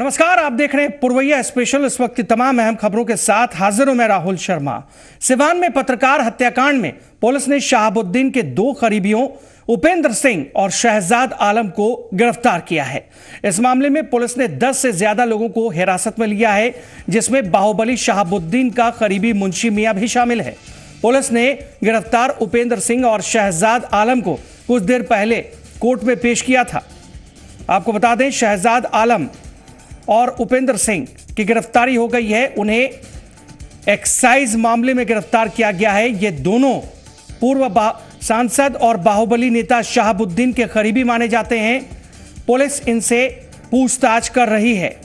नमस्कार, आप देख रहे हैं पुरवैया स्पेशल। इस वक्त की तमाम अहम खबरों के साथ हाजिर हूं मैं राहुल शर्मा। सिवान में पत्रकार हत्याकांड में पुलिस ने शहाबुद्दीन के दो करीबियों उपेंद्र सिंह और शहजाद आलम को गिरफ्तार किया है। इस मामले में पुलिस ने 10 से ज्यादा लोगों को हिरासत में लिया है, जिसमें बाहुबली शहाबुद्दीन का करीबी मुंशी मियां भी शामिल है। पुलिस ने गिरफ्तार उपेंद्र सिंह और शहजाद आलम को कुछ देर पहले कोर्ट में पेश किया था। आपको बता दें, शहजाद आलम और उपेंद्र सिंह की गिरफ्तारी हो गई है। उन्हें एक्साइज मामले में गिरफ्तार किया गया है। ये दोनों पूर्व सांसद और बाहुबली नेता शहाबुद्दीन के करीबी माने जाते हैं। पुलिस इनसे पूछताछ कर रही है।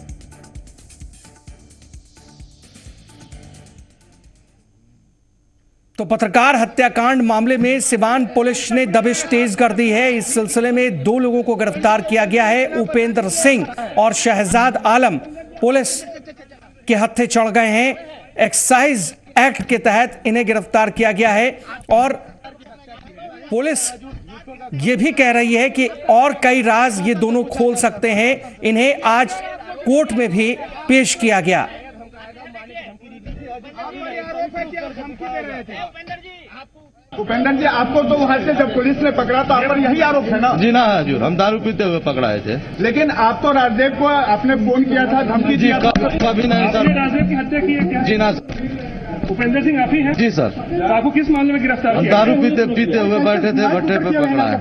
तो पत्रकार हत्याकांड मामले में सिवान पुलिस ने दबिश तेज कर दी है। इस सिलसिले में दो लोगों को गिरफ्तार किया गया है। उपेंद्र सिंह और शहजाद आलम पुलिस के हत्थे चढ़ गए हैं। एक्साइज एक्ट के तहत इन्हें गिरफ्तार किया गया है और पुलिस ये भी कह रही है कि और कई राज ये दोनों खोल सकते हैं। इन्हें आज कोर्ट में भी पेश किया गया। उपेंद्र जी, आपको तो वहां से जब पुलिस ने पकड़ा तो आप पर यही आरोप है ना? जी ना हजूर, हम दारू पीते हुए पकड़ाए थे। लेकिन आप तो राजदेव को आपने फोन किया था, धमकी दिया था। कभी नहीं सर। राजदेव की हत्या की है क्या? जी ना। उपेंद्र सिंह आप ही हैं? जी सर। तो आपको किस मामले में गिरफ्तार किया? दारू पीते हुए बैठे थे, भट्टे पे पकड़ाए।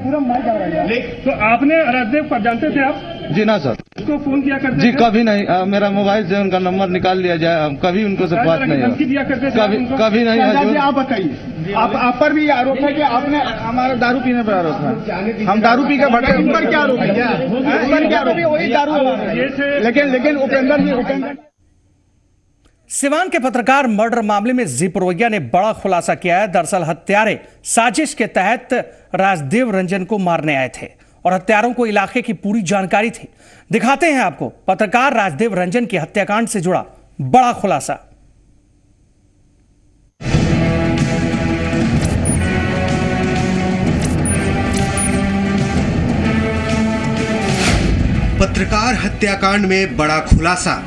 तो आपने राजदेव को जानते थे आप? जी ना सर। उसको फोन किया करते जी थे? कभी नहीं। मेरा मोबाइल से उनका नंबर निकाल लिया जाए, हम कभी उनको से बात नहीं धमकी दिया करते थे? कभी नहीं हजूर। आप बताइए, आप पर भी आरोप है कि आपने हमारा दारू पीने पर आरोप है। हम दारू पी के भट्टे पर क्या आरोप है? वही दारू। लेकिन उपेंद्र जी सिवान के पत्रकार मर्डर मामले में जी पुरवैया ने बड़ा खुलासा किया है। दरअसल हत्यारे साजिश के तहत राजदेव रंजन को मारने आए थे और हत्यारों को इलाके की पूरी जानकारी थी। दिखाते हैं आपको पत्रकार राजदेव रंजन की हत्याकांड से जुड़ा बड़ा खुलासा। पत्रकार हत्याकांड में बड़ा खुलासा।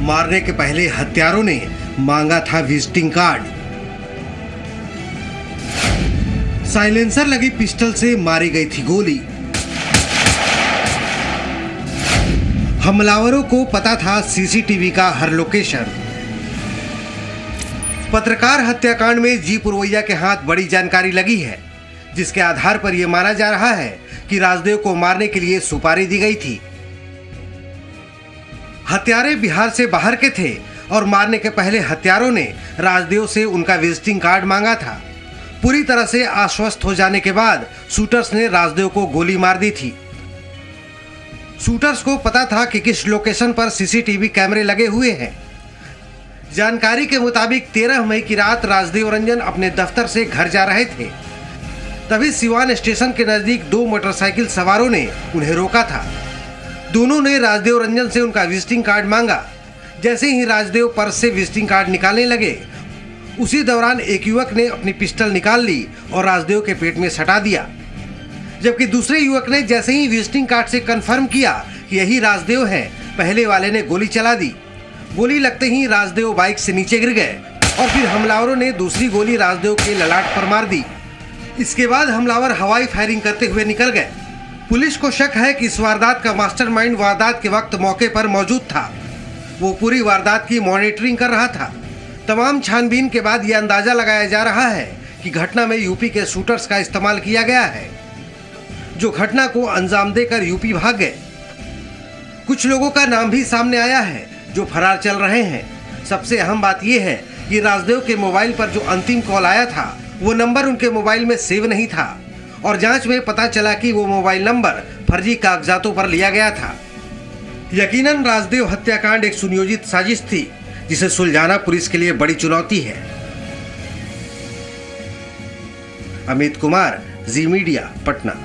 मारने के पहले हत्यारों ने मांगा था विजिटिंग कार्ड। साइलेंसर लगी पिस्टल से मारी गई थी गोली। हमलावरों को पता था सीसीटीवी का हर लोकेशन। पत्रकार हत्याकांड में जी पुरवैया के हाथ बड़ी जानकारी लगी है, जिसके आधार पर यह माना जा रहा है कि राजदेव को मारने के लिए सुपारी दी गई थी। हत्यारे बिहार से बाहर के थे और मारने के पहले हत्यारों ने राजदेव से उनका विजिटिंग कार्ड मांगा था। पूरी तरह से आश्वस्त हो जाने के बाद शूटर्स ने राजदेव को गोली मार दी थी। शूटर्स को पता था कि किस लोकेशन पर सीसीटीवी कैमरे लगे हुए हैं। जानकारी के मुताबिक 13 मई की रात राजदेव रंजन अपने दफ्तर से घर जा रहे थे। तभी सिवान स्टेशन के नजदीक दो मोटरसाइकिल सवारों ने उन्हें रोका था। दोनों ने राजदेव रंजन से उनका विजिटिंग कार्ड मांगा। जैसे ही राजदेव पर्स से विजिटिंग कार्ड निकालने लगे, उसी दौरान एक युवक ने अपनी पिस्टल निकाल ली और राजदेव के पेट में सटा दिया। जबकि दूसरे युवक ने जैसे ही विजिटिंग कार्ड से कंफर्म किया कि यही राजदेव है, पहले वाले ने गोली चला दी। गोली लगते ही राजदेव बाइक से नीचे गिर गए और फिर हमलावरों ने दूसरी गोली राजदेव के ललाट पर मार दी। इसके बाद हमलावर हवाई फायरिंग करते हुए निकल गए। पुलिस को शक है कि इस वारदात का मास्टरमाइंड वारदात के वक्त मौके पर मौजूद था। वो पूरी वारदात की मॉनिटरिंग कर रहा था। तमाम छानबीन के बाद यह अंदाजा लगाया जा रहा है कि घटना में यूपी के शूटर्स का इस्तेमाल किया गया है, जो घटना को अंजाम देकर यूपी भाग गए। कुछ लोगों का नाम भी सामने आया है जो फरार चल रहे हैं। सबसे अहम बात यह है कि राजदेव के मोबाइल पर जो अंतिम कॉल आया था, वो नंबर उनके मोबाइल में सेव नहीं था और जांच में पता चला कि वो मोबाइल नंबर फर्जी कागजातों पर लिया गया था। यकीनन राजदेव हत्याकांड एक सुनियोजित साजिश थी, जिसे सुलझाना पुलिस के लिए बड़ी चुनौती है। अमित कुमार, जी मीडिया, पटना।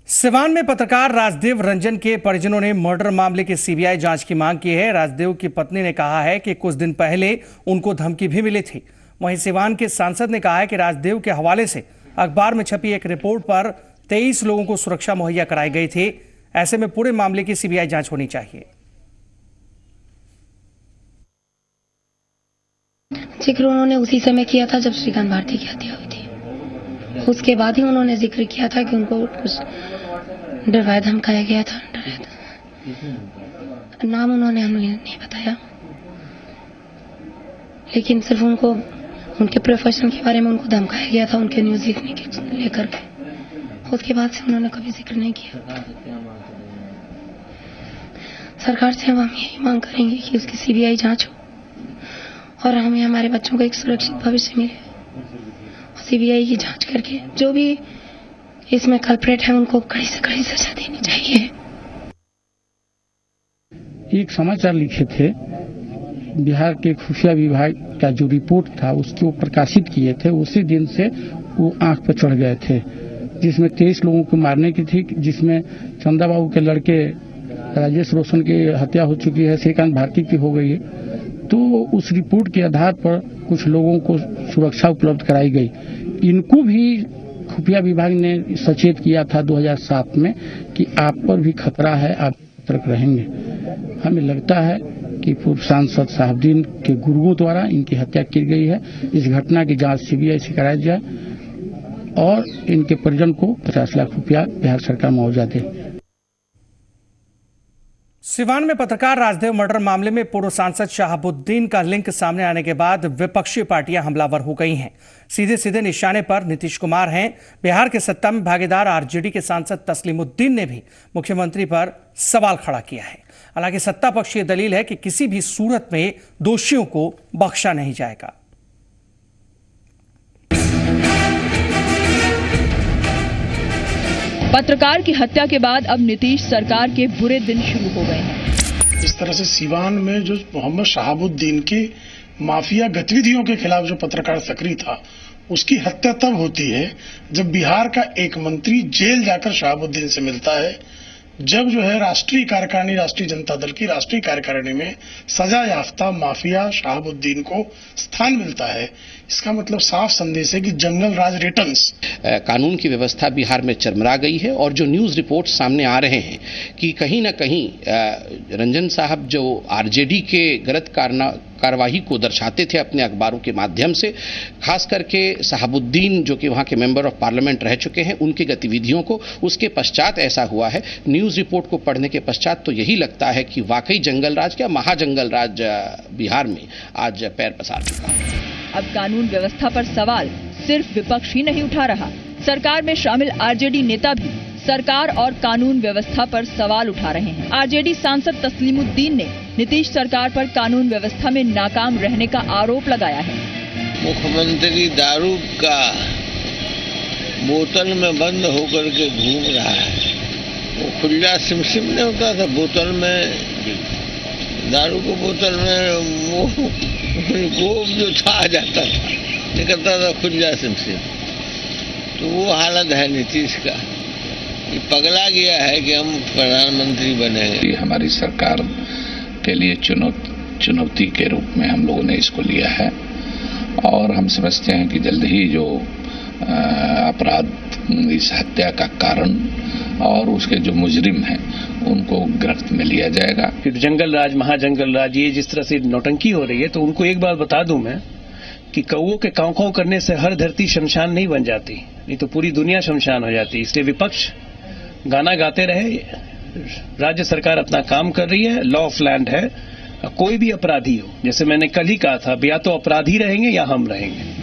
सिवान में पत्रकार राजदेव रंजन के परिजनों ने मर्डर मामले की सीबीआई जांच की मांग की है। राजदेव की पत्नी ने कहा है कि कुछ दिन पहले उनको धमकी भी मिली थी। वहीं सिवान के सांसद ने कहा है कि राजदेव के हवाले से अखबार में छपी एक रिपोर्ट पर 23 लोगों को सुरक्षा मुहैया कराई गई थी। ऐसे में पूरे मामले की सीबीआई जांच होनी चाहिए। जिक्र उन्होंने उसी समय किया था जब श्रीकांत भारती की हत्या हुई थी। उसके बाद ही उन्होंने जिक्र किया था कि उनको कुछ डराया धमकाया गया था। नाम उन्होंने हमें नहीं बताया, लेकिन सिर्फ उनको उनके प्रोफेशन के बारे में उनको धमकाया गया था, उनके न्यूज लिखने के लेकर के। उसके बाद से उन्होंने कभी जिक्र नहीं किया। सरकार से हम यही मांग करेंगे कि उसकी सीबीआई जांच हो और हमें हमारे बच्चों को एक सुरक्षित भविष्य मिले। सीबीआई की जांच करके जो भी इसमें कल्प्रेट है उनको कड़ी से कड़ी सजा देनी चाहिए। एक समाचार लिखे थे, बिहार के खुफिया विभाग का जो रिपोर्ट था उसके वो प्रकाशित किए थे। उसी दिन से वो आंख पर चढ़ गए थे, जिसमें 23 लोगों को मारने की थी, जिसमें चंदा बाबू के लड़के राजेश रोशन की हत्या हो चुकी है, श्रीकांत भारती की हो गई है। तो उस रिपोर्ट के आधार पर कुछ लोगों को सुरक्षा उपलब्ध कराई गई। इनको भी खुफिया विभाग ने सचेत किया था 2007 में कि आप पर भी खतरा है, आप सतर्क रहेंगे। हमें लगता है कि पूर्व सांसद शहाबुद्दीन के गुरुओं द्वारा इनकी हत्या की गई है। इस घटना की जांच सीबीआई से कराई जाए और इनके परिजन को 50 लाख रुपया बिहार सरकार मुआवजा दे। सिवान में पत्रकार राजदेव मर्डर मामले में पूर्व सांसद शहाबुद्दीन का लिंक सामने आने के बाद विपक्षी पार्टियां हमलावर हो गई हैं। सीधे सीधे निशाने पर नीतीश कुमार हैं। बिहार के सत्ता में भागीदार आरजेडी के सांसद तस्लीमुद्दीन ने भी मुख्यमंत्री पर सवाल खड़ा किया है। हालांकि सत्ता पक्ष की दलील है कि किसी भी सूरत में दोषियों को बख्शा नहीं जाएगा। पत्रकार की हत्या के बाद अब नीतीश सरकार के बुरे दिन शुरू हो गए हैं। इस तरह से सिवान में जो मोहम्मद शहाबुद्दीन के माफिया गतिविधियों के खिलाफ जो पत्रकार सक्रिय था, उसकी हत्या तब होती है जब बिहार का एक मंत्री जेल जाकर शहाबुद्दीन से मिलता है, जब जो है राष्ट्रीय कार्यकारिणी, राष्ट्रीय जनता दल की राष्ट्रीय कार्यकारिणी में सजा याफ्ता माफिया शहाबुद्दीन को स्थान मिलता है। इसका मतलब साफ संदेश है कि जंगल राज रिटर्न्स। कानून की व्यवस्था बिहार में चरमरा गई है और जो न्यूज़ रिपोर्ट सामने आ रहे हैं कि कहीं ना कहीं रंजन साहब जो आरजेडी के गलत कार्रवाई को दर्शाते थे अपने अखबारों के माध्यम से, खास करके शहाबुद्दीन जो कि वहाँ के मेंबर ऑफ पार्लियामेंट रह चुके हैं, उनकी गतिविधियों को उसके पश्चात ऐसा हुआ है। न्यूज़ रिपोर्ट को पढ़ने के पश्चात तो यही लगता है कि वाकई जंगल राज क्या महाजंगल राज बिहार में आज पैर पसार चुका है। अब कानून व्यवस्था पर सवाल सिर्फ विपक्ष ही नहीं उठा रहा, सरकार में शामिल आरजेडी नेता भी सरकार और कानून व्यवस्था पर सवाल उठा रहे हैं। आरजेडी सांसद तस्लीमुद्दीन ने नीतीश सरकार पर कानून व्यवस्था में नाकाम रहने का आरोप लगाया है। मुख्यमंत्री दारू का बोतल में बंद होकर के घूम रहा है। वो खुला सिमसिम नहीं होता था, बोतल में दारू को बोतल में वो गोब जो था आ जाता था, निकलता था खुला सिमसिम। तो वो हालत है नीतीश का, ये पगला गया है कि हम प्रधानमंत्री बनेंगे। हमारी सरकार के लिए चुनौती के रूप में हम लोगों ने इसको लिया है और हम समझते हैं कि जल्द ही जो अपराध, इस हत्या का कारण और उसके जो मुजरिम हैं उनको गिरफ्त में लिया जाएगा। फिर जंगल राज, महाजंगल राज, ये जिस तरह से नौटंकी हो रही है, तो उनको एक बात बता दूं मैं कि कौओं के काँव काँव करने से हर धरती शमशान नहीं बन जाती, नहीं तो पूरी दुनिया शमशान हो जाती। इसलिए विपक्ष गाना गाते रहे, राज्य सरकार अपना काम कर रही है, लॉ ऑफ लैंड है। कोई भी अपराधी हो, जैसे मैंने कल ही कहा था, या तो अपराधी रहेंगे या हम रहेंगे।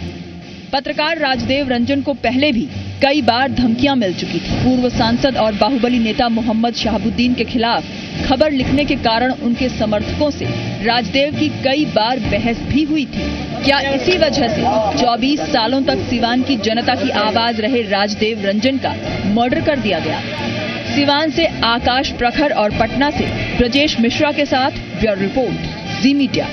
पत्रकार राजदेव रंजन को पहले भी कई बार धमकियां मिल चुकी थी। पूर्व सांसद और बाहुबली नेता मोहम्मद शहाबुद्दीन के खिलाफ खबर लिखने के कारण उनके समर्थकों से राजदेव की कई बार बहस भी हुई थी। क्या इसी वजह से 24 सालों तक सिवान की जनता की आवाज रहे राजदेव रंजन का मर्डर कर दिया गया? सिवान से आकाश प्रखर और पटना से ब्रजेश मिश्रा के साथ ब्यूरो रिपोर्ट, जी मीडिया।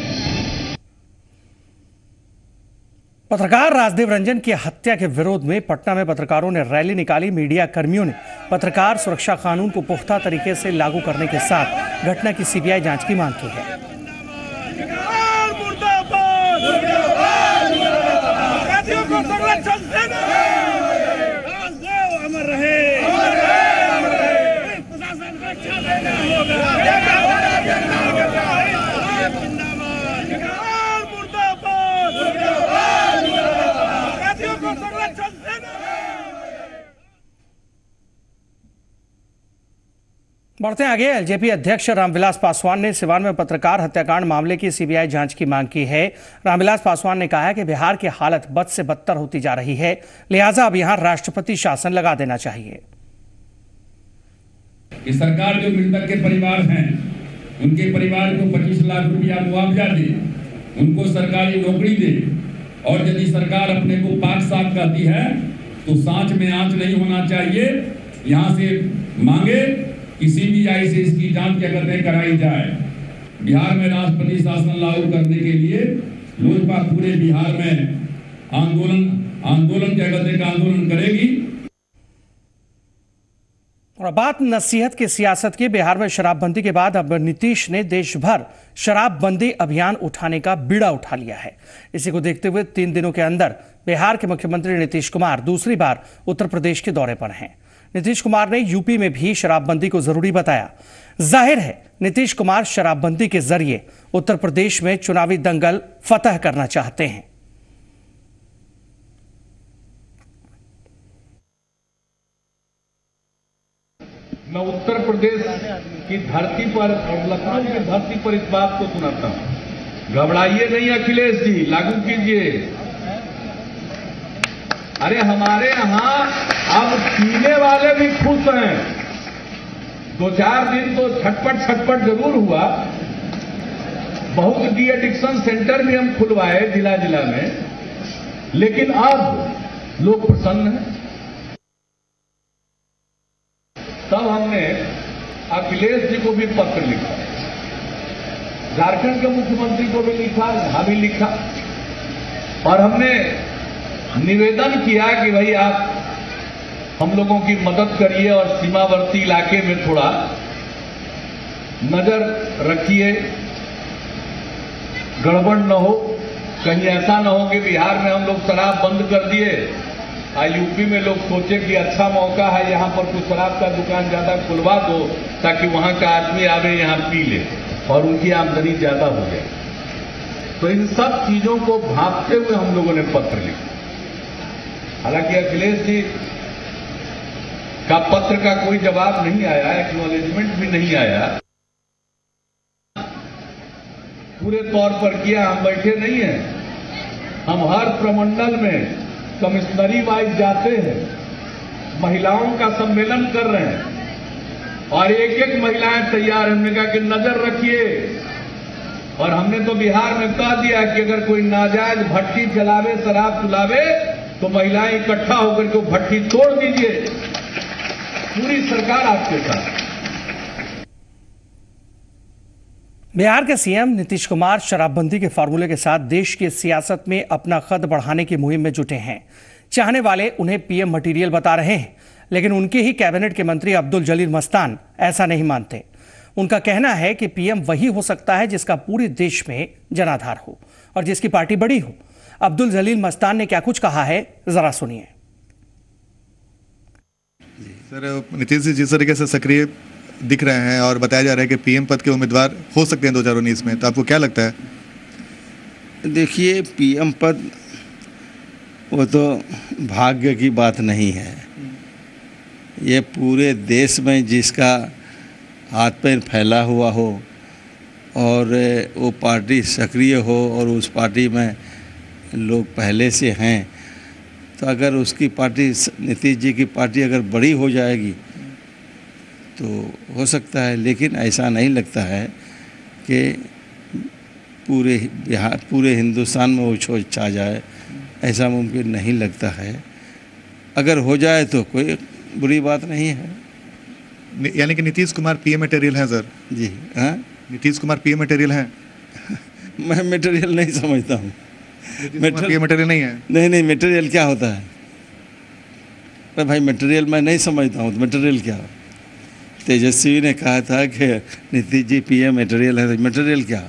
पत्रकार राजदेव रंजन की हत्या के विरोध में पटना में पत्रकारों ने रैली निकाली। मीडिया कर्मियों ने पत्रकार सुरक्षा कानून को पुख्ता तरीके से लागू करने के साथ घटना की सीबीआई जांच की मांग की है। रहे बढ़ते आगे। एलजेपी अध्यक्ष रामविलास पासवान ने सिवान में पत्रकार हत्याकांड मामले की सीबीआई जांच की मांग की है। रामविलास पासवान ने कहा है कि बिहार की हालत बद से बदतर होती जा रही है, लिहाजा अब यहां राष्ट्रपति शासन लगा देना चाहिए। कि सरकार जो मृतक के परिवार हैं उनके परिवार को 25 लाख रुपया मुआवजा दे, उनको सरकारी नौकरी दे, और यदि सरकार अपने को पाक साफ कहती है तो सांच में आंच नहीं होना चाहिए। यहाँ से मांगे कि सीबीआई से इसकी जांच क्या कहते हैं कराई जाए। बिहार में राष्ट्रपति शासन लागू करने के लिए लोजपा पूरे बिहार में आंदोलन क्या कहते हैं आंदोलन करेगी। और बात नसीहत की सियासत की। बिहार में शराबबंदी के बाद अब नीतीश ने देश भर शराबबंदी अभियान उठाने का बीड़ा उठा लिया है। इसी को देखते हुए 3 दिनों के अंदर बिहार के मुख्यमंत्री नीतीश कुमार दूसरी बार उत्तर प्रदेश के दौरे पर हैं। नीतीश कुमार ने यूपी में भी शराबबंदी को जरूरी बताया। जाहिर है नीतीश कुमार शराबबंदी के जरिए उत्तर प्रदेश में चुनावी दंगल फतह करना चाहते हैं। मैं उत्तर प्रदेश की धरती पर और लखनऊ की धरती पर इस बात को सुनाता हूं, घबराइए नहीं अखिलेश जी, लागू कीजिए। अरे हमारे यहां अब पीने वाले भी खुश हैं। 2-4 दिन तो छटपट जरूर हुआ। बहुत डी एडिक्शन सेंटर भी हम खुलवाए जिला में, लेकिन अब लोग प्रसन्न हैं। तब हमने अखिलेश जी को भी पत्र लिखा, झारखंड के मुख्यमंत्री को भी लिखा, यहां भी लिखा, और हमने निवेदन किया कि भाई आप हम लोगों की मदद करिए और सीमावर्ती इलाके में थोड़ा नजर रखिए, गड़बड़ न हो। कहीं ऐसा न हो कि बिहार में हम लोग शराब बंद कर दिए और यूपी में लोग सोचे कि अच्छा मौका है यहां पर कुछ शराब का दुकान ज्यादा खुलवा दो ताकि वहां का आदमी आवे यहां पी ले और उनकी आमदनी ज्यादा हो जाए। तो इन सब चीजों को भांपते हुए हम लोगों ने पत्र लिखा। हालांकि अखिलेश जी का पत्र का कोई जवाब नहीं आया, एक्नॉलेजमेंट भी नहीं आया। पूरे तौर पर किया, हम बैठे नहीं हैं। हम हर प्रमंडल में कमिश्नरी वाइज जाते हैं, महिलाओं का सम्मेलन कर रहे हैं और एक महिलाएं तैयार हैं। हमने कहा कि नजर रखिए, और हमने तो बिहार में कह दिया कि अगर कोई नाजायज भट्टी चलावे, शराब चलावे, तो महिलाएं इकट्ठा होकर के भट्टी तोड़ दीजिए। पूरी सरकार आपके साथ। बिहार के सीएम नीतीश कुमार शराबबंदी के फार्मूले के साथ देश की सियासत में अपना कद बढ़ाने की मुहिम में जुटे हैं। चाहने वाले उन्हें पीएम मटेरियल बता रहे हैं, लेकिन उनके ही कैबिनेट के मंत्री अब्दुल जलील मस्तान ऐसा नहीं मानते। उनका कहना है कि पीएम वही हो सकता है जिसका पूरे देश में जनाधार हो और जिसकी पार्टी बड़ी हो। अब्दुल जलील मस्तान ने क्या कुछ कहा है, जरा सुनिए। सर, नीतीश जी जिस तरीके से सक्रिय दिख रहे हैं और बताया जा रहा है कि पीएम पद के उम्मीदवार हो सकते हैं 2019 में, तो आपको क्या लगता है? देखिए, पीएम पद वो तो भाग्य की बात नहीं है। ये पूरे देश में जिसका हाथ पैर फैला हुआ हो और वो पार्टी सक्रिय हो और उस पार्टी में लोग पहले से हैं, तो अगर उसकी पार्टी, नीतीश जी की पार्टी अगर बड़ी हो जाएगी तो हो सकता है, लेकिन ऐसा नहीं लगता है कि पूरे बिहार, पूरे हिंदुस्तान में वो छा जाए, ऐसा मुमकिन नहीं लगता है। अगर हो जाए तो कोई बुरी बात नहीं है। यानी कि नीतीश कुमार पीएम मटेरियल हैं सर? जी हाँ, नीतीश कुमार पीएम मटेरियल हैं? मैं मटेरियल नहीं समझता हूँ। पीएम मटेरियल नहीं है? नहीं, मटेरियल क्या होता है? पर भाई मटेरियल मैं नहीं समझता हूँ, तो मटेरियल क्या? तेजस्वी ने कहा था कि नीतीश जी पीएम मटेरियल है, तो मटेरियल क्या?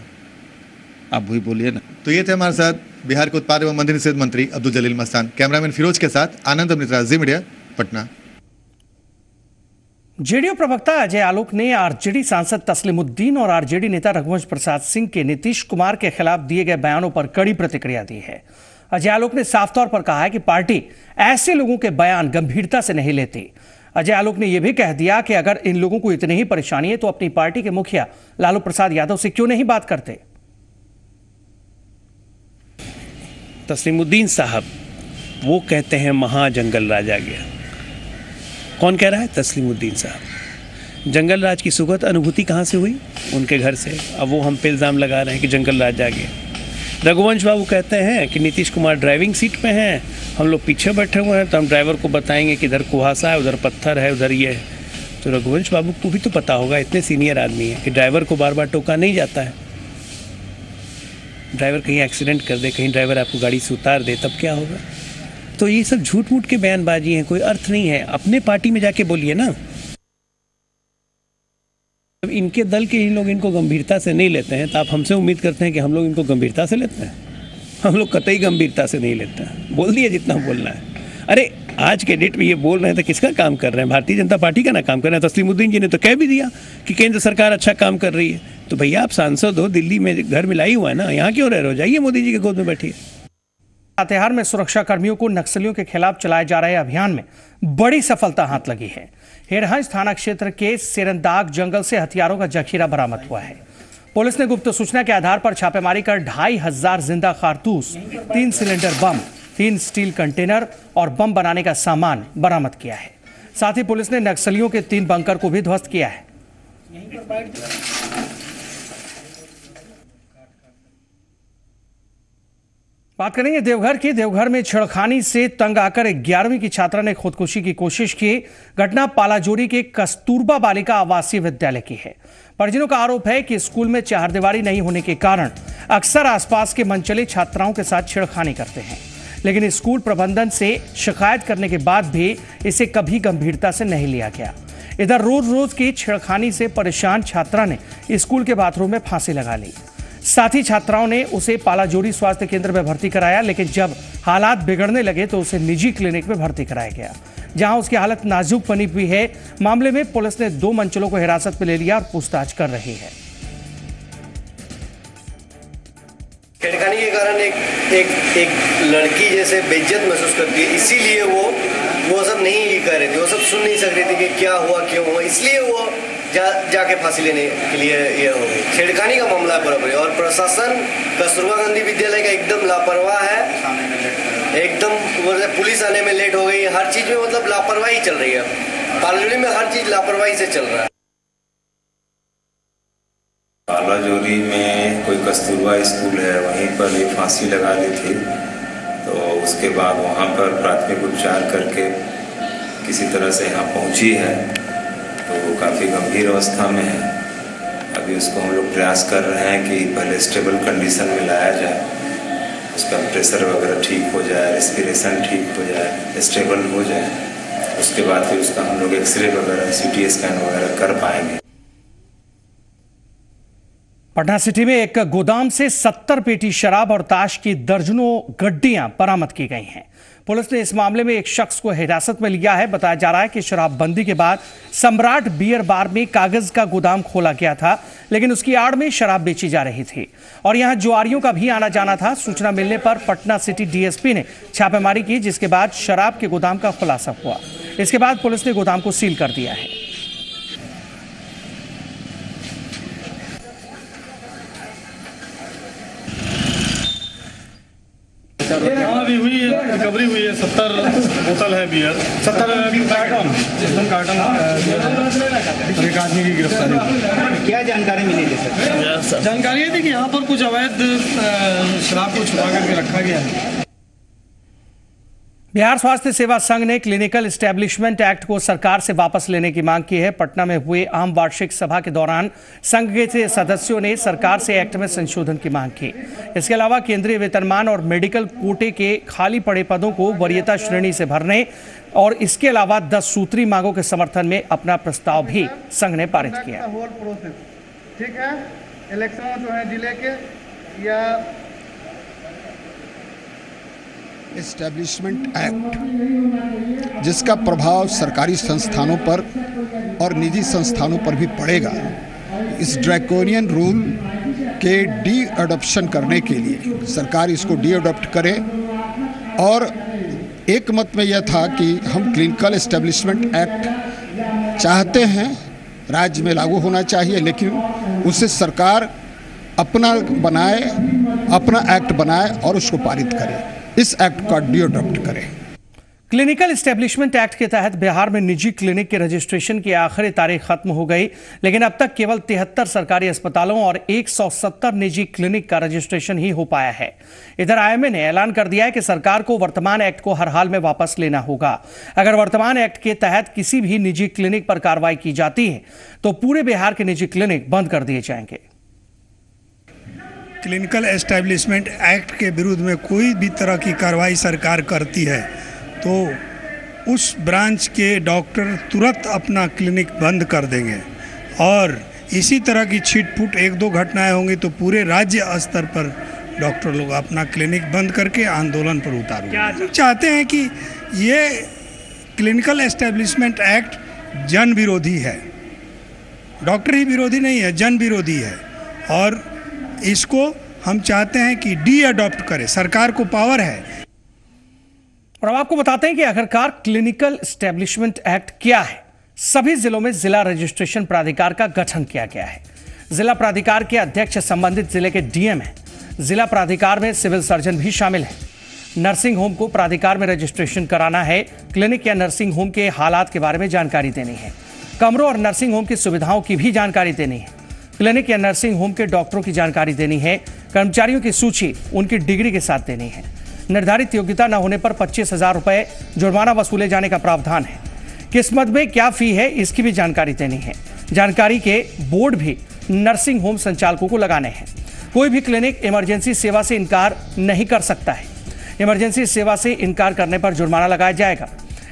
आप वही बोलिए ना। तो ये थे हमारे साथ बिहार के उत्पाद एवं मद्य निषेध मंत्री अब्दुल जलील मस्तान। कैमरामैन फिरोज के साथ आनंद मित्रा, जी मीडिया, पटना। जेडीयू प्रवक्ता अजय आलोक ने आरजेडी सांसद तस्लीमुद्दीन और आरजेडी नेता रघुवंश प्रसाद सिंह के नीतीश कुमार के खिलाफ दिए गए बयानों पर कड़ी प्रतिक्रिया दी है। अजय आलोक ने साफ तौर पर कहा है कि पार्टी ऐसे लोगों के बयान गंभीरता से नहीं लेती। अजय आलोक ने यह भी कह दिया कि अगर इन लोगों को इतनी ही परेशानी है तो अपनी पार्टी के मुखिया लालू प्रसाद यादव से क्यों नहीं बात करते। तस्लीमुद्दीन साहब वो कहते हैं महाजंगल राज आ गया। कौन कह रहा है? तस्लीमुद्दीन साहब। जंगल राज की सुखद अनुभूति कहाँ से हुई? उनके घर से। अब वो हम पे इल्ज़ाम लगा रहे हैं कि जंगल राज आ गया। रघुवंश बाबू कहते हैं कि नीतीश कुमार ड्राइविंग सीट पे हैं, हम लोग पीछे बैठे हुए हैं, तो हम ड्राइवर को बताएंगे कि इधर कुहासा है, उधर पत्थर है, उधर ये है। तो रघुवंश बाबू को भी तो पता होगा, इतने सीनियर आदमी है, कि ड्राइवर को बार बार टोका नहीं जाता है। ड्राइवर कहीं एक्सीडेंट कर दे, कहीं ड्राइवर आपको गाड़ी से उतार दे, तब क्या होगा? तो ये सब झूठ मूठ के बयानबाजी हैं, कोई अर्थ नहीं है। अपने पार्टी में जाके बोलिए ना। इनके दल के ही लोग इनको गंभीरता से नहीं लेते हैं, तो आप हमसे उम्मीद करते हैं कि हम लोग इनको गंभीरता से लेते हैं? हम लोग कतई गंभीरता से नहीं लेते हैं। बोल दिए जितना बोलना है। अरे आज के डेट में ये बोल रहे हैं तो किसका काम कर रहे हैं? भारतीय जनता पार्टी का ना काम कर रहे हैं। तस्लीमुद्दीन जी ने तो कह भी दिया कि केंद्र सरकार अच्छा काम कर रही है। तो भैया आप सांसद हो, दिल्ली में घर मिलाई हुआ है ना, यहाँ क्यों रह रहे हो? जाइए मोदी जी के गोद में बैठिए। लातेहार में सुरक्षा कर्मियों को नक्सलियों के खिलाफ चलाए जा रहे अभियान में बड़ी सफलता हाथ लगी है। हेरहंज थाना क्षेत्र के सेरंदाग जंगल से हथियारों का जखीरा बरामद हुआ है। पुलिस ने गुप्त सूचना के आधार पर छापेमारी कर 2500 जिंदा कारतूस, 3 सिलेंडर बम, 3 स्टील कंटेनर और बम बनाने का सामान बरामद किया है। साथ ही पुलिस ने नक्सलियों के 3 बंकर को भी ध्वस्त किया है। बात करेंगे देवघर की। देवघर में छेड़खानी से तंग आकर 11वीं की छात्रा ने खुदकुशी की कोशिश की। घटना पालाजोरी के कस्तूरबा बालिका आवासीय विद्यालय की है। परिजनों का आरोप है कि स्कूल में चारदीवारी नहीं होने के कारण अक्सर आसपास के मनचले छात्राओं के साथ छेड़खानी करते हैं, लेकिन स्कूल प्रबंधन से शिकायत करने के बाद भी इसे कभी गंभीरता से नहीं लिया गया। इधर रोज रोज की छेड़खानी से परेशान छात्रा ने स्कूल के बाथरूम में फांसी लगा ली। साथ ही छात्राओं ने उसे पालाजोरी स्वास्थ्य केंद्र में भर्ती कराया, लेकिन जब हालात बिगड़ने लगे तो उसे निजी क्लिनिक में भर्ती कराया गया, जहां उसकी हालत नाजुक बनी हुई है। मामले में पुलिस ने 2 मनचलों को हिरासत में ले लिया और पूछताछ कर रही है। छेड़खानी के कारण एक लड़की जैसे बेइज्जत महसूस करती है, इसीलिए वो सब नहीं कर रही थी, वो सब सुन नहीं सक रही थी कि क्या हुआ क्यों हुआ, इसलिए वो जाके फांसी लेने के लिए ये हो गई। छेड़खानी का मामला बराबर है और प्रशासन कस्तूरबा गांधी विद्यालय का एकदम लापरवाह है। एकदम पुलिस आने में लेट हो गई, हर चीज में मतलब लापरवाही चल रही है। पालाजोरी में हर चीज लापरवाही से चल रहा है। पालाजोरी में कोई कस्तूरबा स्कूल है, वहीं पर ये फांसी लगा ली थी। तो उसके बाद वहाँ पर प्राथमिक उपचार करके किसी तरह से यहाँ पहुँची है, तो काफ़ी गंभीर अवस्था में है। अभी उसको हम लोग प्रयास कर रहे हैं कि पहले स्टेबल कंडीशन में लाया जाए, उसका प्रेशर वगैरह ठीक हो जाए, रेस्पिरेशन ठीक हो जाए, स्टेबल हो जाए। उसके बाद फिर उसका हम लोग एक्सरे वगैरह, CT स्कैन वगैरह कर पाएंगे। पटना सिटी में एक गोदाम से 70 पेटी शराब और ताश की दर्जनों गड्डियां बरामद की गई हैं। पुलिस ने इस मामले में एक शख्स को हिरासत में लिया है। बताया जा रहा है कि शराबबंदी के बाद सम्राट बियर बार में कागज का गोदाम खोला गया था, लेकिन उसकी आड़ में शराब बेची जा रही थी और यहां जुआरियों का भी आना जाना था। सूचना मिलने पर पटना सिटी DSP ने छापेमारी की, जिसके बाद शराब के गोदाम का खुलासा हुआ। इसके बाद पुलिस ने गोदाम को सील कर दिया है। हाँ भी हुई है, रिकवरी हुई है। 70 बोतल है बियर, 70 कार्टन एक आदमी की गिरफ्तारी। क्या जानकारी मिली थी? जानकारी ये थी कि यहाँ पर कुछ अवैध शराब को छुपा करके रखा गया है। बिहार स्वास्थ्य सेवा संघ ने क्लिनिकल एस्टेब्लिशमेंट एक्ट को सरकार से वापस लेने की मांग की है। पटना में हुए आम वार्षिक सभा के दौरान संघ के सदस्यों ने सरकार से एक्ट में संशोधन की मांग की। इसके अलावा केंद्रीय वेतनमान और मेडिकल कोटे के खाली पड़े पदों को वरीयता श्रेणी से भरने और इसके अलावा 10 सूत्री मांगों के समर्थन में अपना प्रस्ताव भी संघ ने पारित किया। ठीक है, इलेक्शन जो है जिले के या एस्टेब्लिशमेंट एक्ट, जिसका प्रभाव सरकारी संस्थानों पर और निजी संस्थानों पर भी पड़ेगा, इस ड्रैकोनियन रूल के डी अडॉप्शन करने के लिए सरकार इसको डी अडॉप्ट करे। और एक मत में यह था कि हम क्लिनिकल एस्टेब्लिशमेंट एक्ट चाहते हैं राज्य में लागू होना चाहिए, लेकिन उसे सरकार अपना बनाए, अपना एक्ट बनाए और उसको पारित करे, इस एक्ट का डी-अडॉप्ट करे। क्लिनिकल एस्टेब्लिशमेंट एक्ट के तहत बिहार में निजी क्लिनिक के रजिस्ट्रेशन की आखिरी तारीख खत्म हो गई, लेकिन अब तक केवल 73 सरकारी अस्पतालों और 170 निजी क्लिनिक का रजिस्ट्रेशन ही हो पाया है। इधर आईएमए ने ऐलान कर दिया है कि सरकार को वर्तमान एक्ट को हर हाल में वापस लेना होगा। अगर वर्तमान एक्ट के तहत किसी भी निजी क्लिनिक पर कार्रवाई की जाती है तो पूरे बिहार के निजी क्लिनिक बंद कर दिए जाएंगे। क्लिनिकल एस्टेब्लिशमेंट एक्ट के विरुद्ध में कोई भी तरह की कार्रवाई सरकार करती है तो उस ब्रांच के डॉक्टर तुरंत अपना क्लिनिक बंद कर देंगे, और इसी तरह की छिटपुट 1-2 घटनाएं होंगी तो पूरे राज्य स्तर पर डॉक्टर लोग अपना क्लिनिक बंद करके आंदोलन पर उतारेंगे। चाहते हैं कि ये क्लिनिकल एस्टेब्लिशमेंट एक्ट जन विरोधी है, डॉक्टर ही विरोधी नहीं है, जन विरोधी है, और इसको हम चाहते हैं कि डी-अडॉप्ट करे। सरकार को पावर है। और अब आपको बताते हैं कि आखिरकार क्लिनिकल एस्टेब्लिशमेंट एक्ट क्या है। सभी जिलों में जिला रजिस्ट्रेशन प्राधिकार का गठन किया गया है। जिला प्राधिकार के अध्यक्ष संबंधित जिले के डीएम हैं। जिला प्राधिकार में सिविल सर्जन भी शामिल है। नर्सिंग होम को प्राधिकार में रजिस्ट्रेशन कराना है। क्लिनिक या नर्सिंग होम के हालात के बारे में जानकारी देनी है। कमरों और नर्सिंग होम की सुविधाओं की भी जानकारी देनी है। क्लिनिक या नर्सिंग होम के डॉक्टरों की जानकारी देनी है। कर्मचारियों की सूची उनकी डिग्री के साथ देनी है। निर्धारित योग्यता न होने पर 25,000 रुपए जुर्माना वसूले जाने का प्रावधान है। किस मद में क्या फी है इसकी भी जानकारी देनी है। जानकारी के बोर्ड भी नर्सिंग होम संचालकों को लगाने हैं। कोई भी क्लिनिक इमरजेंसी सेवा से इनकार नहीं कर सकता है। इमरजेंसी सेवा से इनकार करने पर जुर्माना लगाया जाएगा।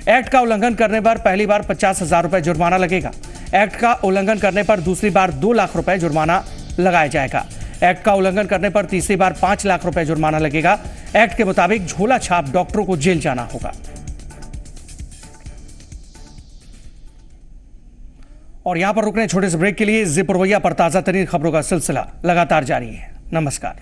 एक्ट का उल्लंघन करने पर पहली बार 50,000 रुपए जुर्माना लगेगा। एक्ट का उल्लंघन करने पर दूसरी बार 2 लाख रुपए जुर्माना लगाया जाएगा। एक्ट का उल्लंघन करने पर तीसरी बार 5 लाख रुपए जुर्माना लगेगा। एक्ट के मुताबिक झोला छाप डॉक्टरों को जेल जाना होगा। और यहां पर रुकने छोटे से ब्रेक के लिए जी पुरवैया पर ताजा तरीन खबरों का सिलसिला लगातार जारी है। नमस्कार।